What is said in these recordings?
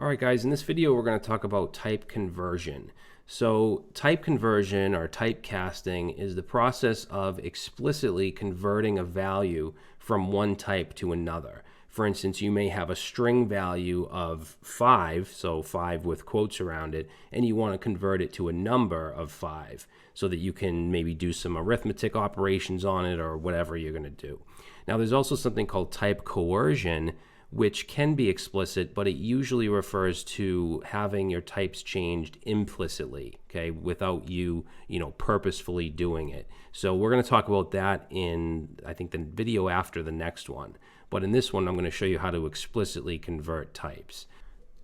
All right, guys, in this video, we're going to talk about type conversion. So type conversion or typecasting is the process of explicitly converting a value from one type to another. For instance, you may have a string value of 5, so 5 with quotes around it, and you want to convert it to a number of 5 so that you can maybe do some arithmetic operations on it or whatever you're going to do. Now, there's also something called type coercion, which can be explicit, but it usually refers to having your types changed implicitly, okay, without you, purposefully doing it. So we're going to talk about that in, I think, the video after the next one. But in this one, I'm going to show you how to explicitly convert types.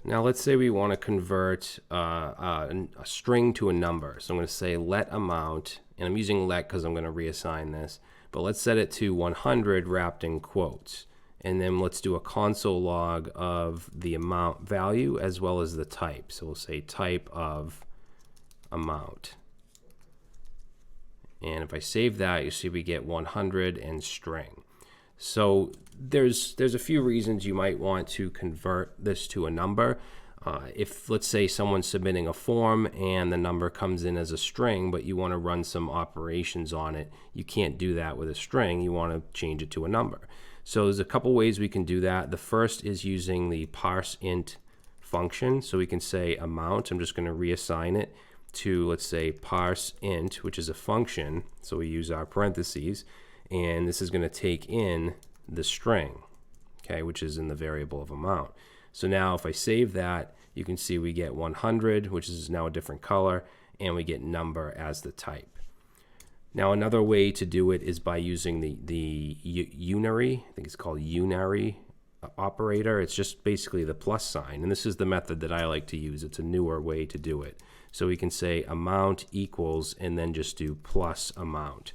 Now, let's say we want to convert a string to a number. So I'm going to say let amount, and I'm using let because I'm going to reassign this, but let's set it to 100 wrapped in quotes. And then let's do a console log of the amount value as well as the type. So we'll say type of amount. And if I save that, you see we get 100 and string. So there's a few reasons you might want to convert this to a number. If, let's say, someone's submitting a form and the number comes in as a string, but you want to run some operations on it, you can't do that with a string. You want to change it to a number. So there's a couple ways we can do that. The first is using the parseInt function. So we can say amount. I'm just going to reassign it to, let's say, parseInt, which is a function. So we use our parentheses, and this is going to take in the string, okay, which is in the variable of amount. So now if I save that, you can see we get 100, which is now a different color, and we get number as the type. Now, another way to do it is by using the unary, I think it's called unary operator. It's just basically the plus sign, and this is the method that I like to use. It's a newer way to do it. So we can say amount equals and then just do plus amount.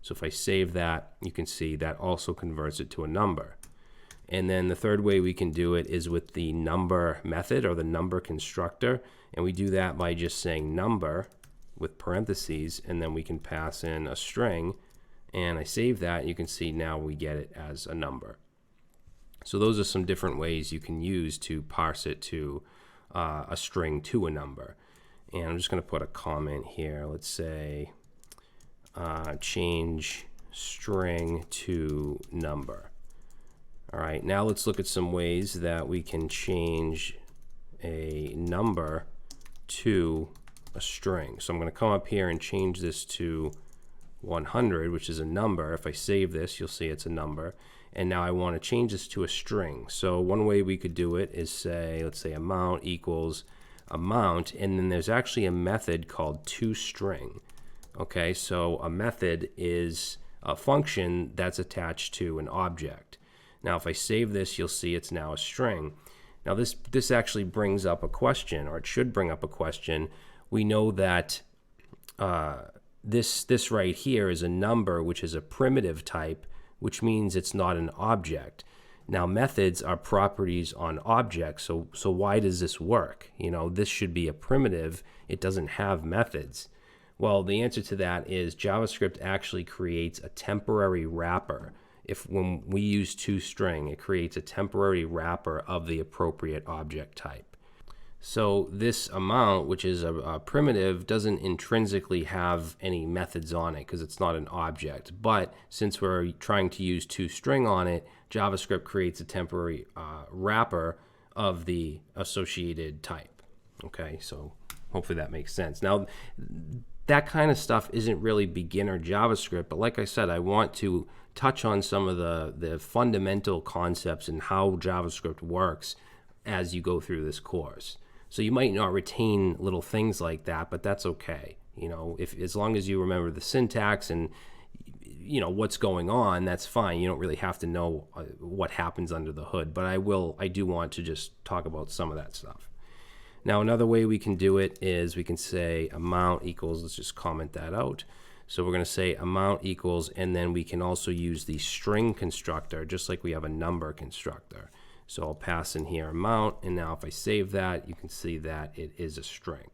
So if I save that, you can see that also converts it to a number. And then the third way we can do it is with the number method or the number constructor, and we do that by just saying number with parentheses, and then we can pass in a string, and I save that. You can see now we get it as a number. So those are some different ways you can use to parse it to a string to a number. And I'm just going to put a comment here. Let's say change string to number. All right, now let's look at some ways that we can change a number to a string. So I'm going to come up here and change this to 100, which is a number. If I save this, you'll see it's a number. And now I want to change this to a string. So one way we could do it is say, let's say amount equals amount, and then there's actually a method called toString. Okay, so a method is a function that's attached to an object. Now if I save this, you'll see it's now a string. Now this actually brings up a question, or it should bring up a question. We know that this right here is a number, which is a primitive type, which means it's not an object. Now methods are properties on objects, so why does this work? This should be a primitive. It doesn't have methods. Well, the answer to that is JavaScript actually creates a temporary wrapper. When we use toString, it creates a temporary wrapper of the appropriate object type. So this amount, which is a primitive, doesn't intrinsically have any methods on it because it's not an object. But since we're trying to use toString on it, JavaScript creates a temporary wrapper of the associated type. Okay, so hopefully that makes sense. Now, that kind of stuff isn't really beginner JavaScript, but like I said, I want to touch on some of the fundamental concepts and how JavaScript works as you go through this course. So you might not retain little things like that, but that's okay. As long as you remember the syntax and what's going on, that's fine. You don't really have to know what happens under the hood, but I do want to just talk about some of that stuff. Now, another way we can do it is we can say amount equals, let's just comment that out. So we're going to say amount equals, and then we can also use the string constructor, just like we have a number constructor. So I'll pass in here amount, and now if I save that, you can see that it is a string.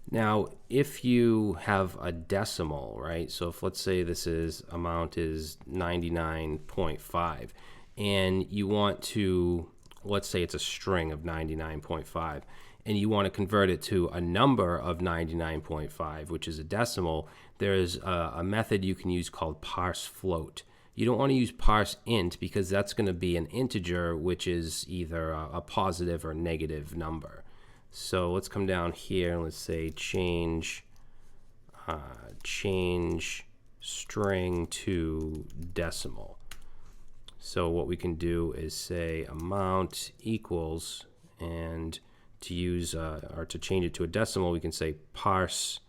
Now, if you have a decimal, right? So if let's say this is amount is 99.5, and you want to let's say it's a string of 99.5, and you want to convert it to a number of 99.5, which is a decimal, there's a method you can use called parse float. You don't want to use parse int because that's going to be an integer, which is either a positive or negative number. So let's come down here and let's say change string to decimal. So what we can do is say amount equals, and to use or to change it to a decimal, we can say parse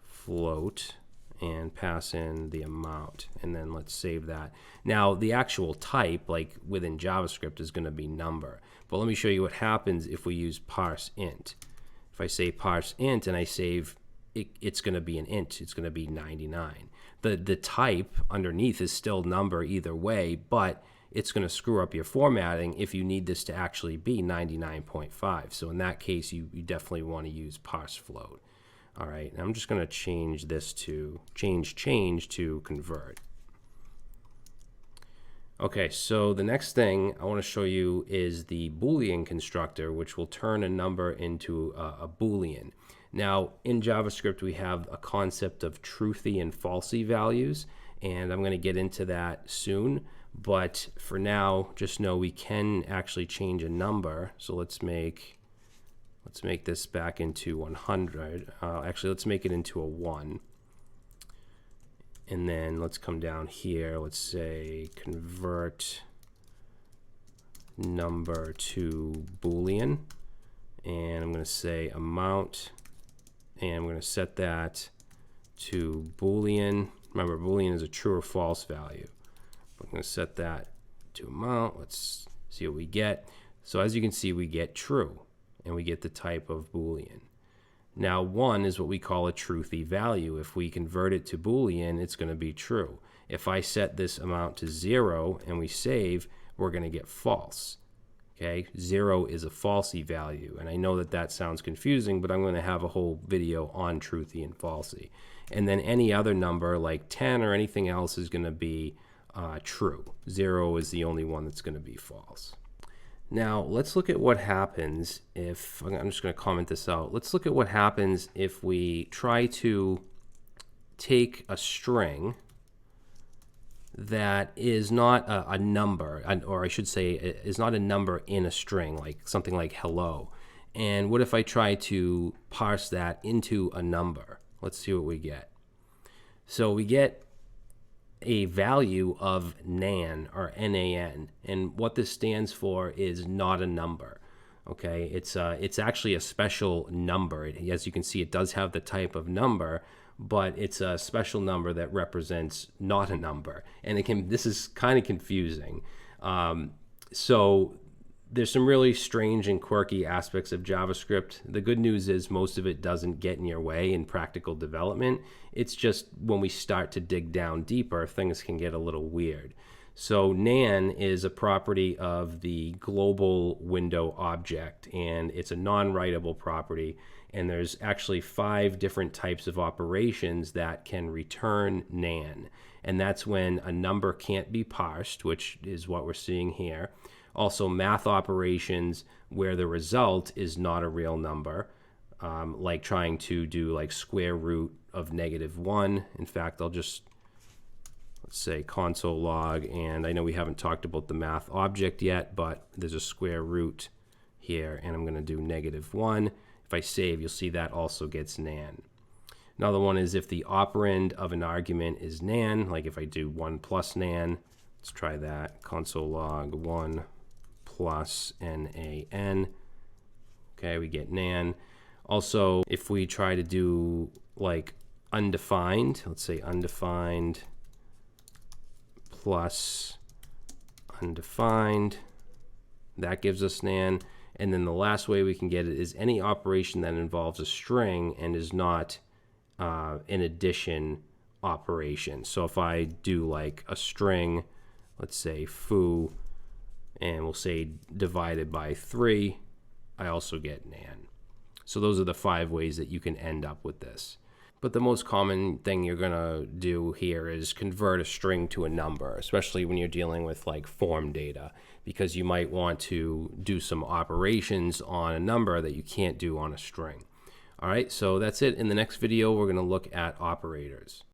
float and pass in the amount, and then let's save that. Now the actual type, like within JavaScript, is going to be number, but let me show you what happens if we use parse int. If I say parse int and I save, it's going to be an int. It's going to be 99. The type underneath is still number either way, but it's going to screw up your formatting if you need this to actually be 99.5. So in that case, you definitely want to use parse float. All right, I'm just going to change this to change to convert. Okay, so the next thing I want to show you is the Boolean constructor, which will turn a number into a Boolean. Now, in JavaScript, we have a concept of truthy and falsy values, and I'm going to get into that soon. But for now, just know we can actually change a number. So let's make this back into 100. Actually, let's make it into a 1. And then let's come down here. Let's say convert number to Boolean. And I'm going to say amount. And I'm going to set that to Boolean. Remember, Boolean is a true or false value. I'm going to set that to amount. Let's see what we get. So as you can see, we get true, and we get the type of Boolean. Now 1 is what we call a truthy value. If we convert it to Boolean, it's going to be true. If I set this amount to 0 and we save, we're going to get false. Okay, 0 is a falsy value, and I know that sounds confusing, but I'm going to have a whole video on truthy and falsy. And then any other number like 10 or anything else is going to be true. 0 is the only one that's going to be false. Now let's look at what happens if, I'm just going to comment this out. Let's look at what happens if we try to take a string that is not a number, or I should say is not a number in a string, like something like hello. And what if I try to parse that into a number? Let's see what we get. So we get a value of nan, or NaN, and what this stands for is not a number. Okay, it's actually a special number. As you can see, it does have the type of number, but it's a special number that represents not a number, and this is kind of confusing. So there's some really strange and quirky aspects of JavaScript. The good news is most of it doesn't get in your way in practical development. It's just when we start to dig down deeper, things can get a little weird. So nan is a property of the global window object, and it's a non-writable property. And there's actually 5 different types of operations that can return nan. And that's when a number can't be parsed, which is what we're seeing here. Also math operations where the result is not a real number, like trying to do like square root of -1. In fact, let's say console log, and I know we haven't talked about the math object yet, but there's a square root here, and I'm going to do -1. If I save, you'll see that also gets nan. Another one is if the operand of an argument is nan, like if I do 1 plus nan, let's try that, console log 1 plus NaN. Okay, we get nan. Also, if we try to do like undefined, let's say undefined plus undefined, that gives us nan. And then the last way we can get it is any operation that involves a string and is not an addition operation. So if I do like a string, let's say foo, and we'll say divided by 3, I also get nan. So those are the 5 ways that you can end up with this. But the most common thing you're going to do here is convert a string to a number, especially when you're dealing with like form data, because you might want to do some operations on a number that you can't do on a string. All right, so that's it. In the next video, we're going to look at operators.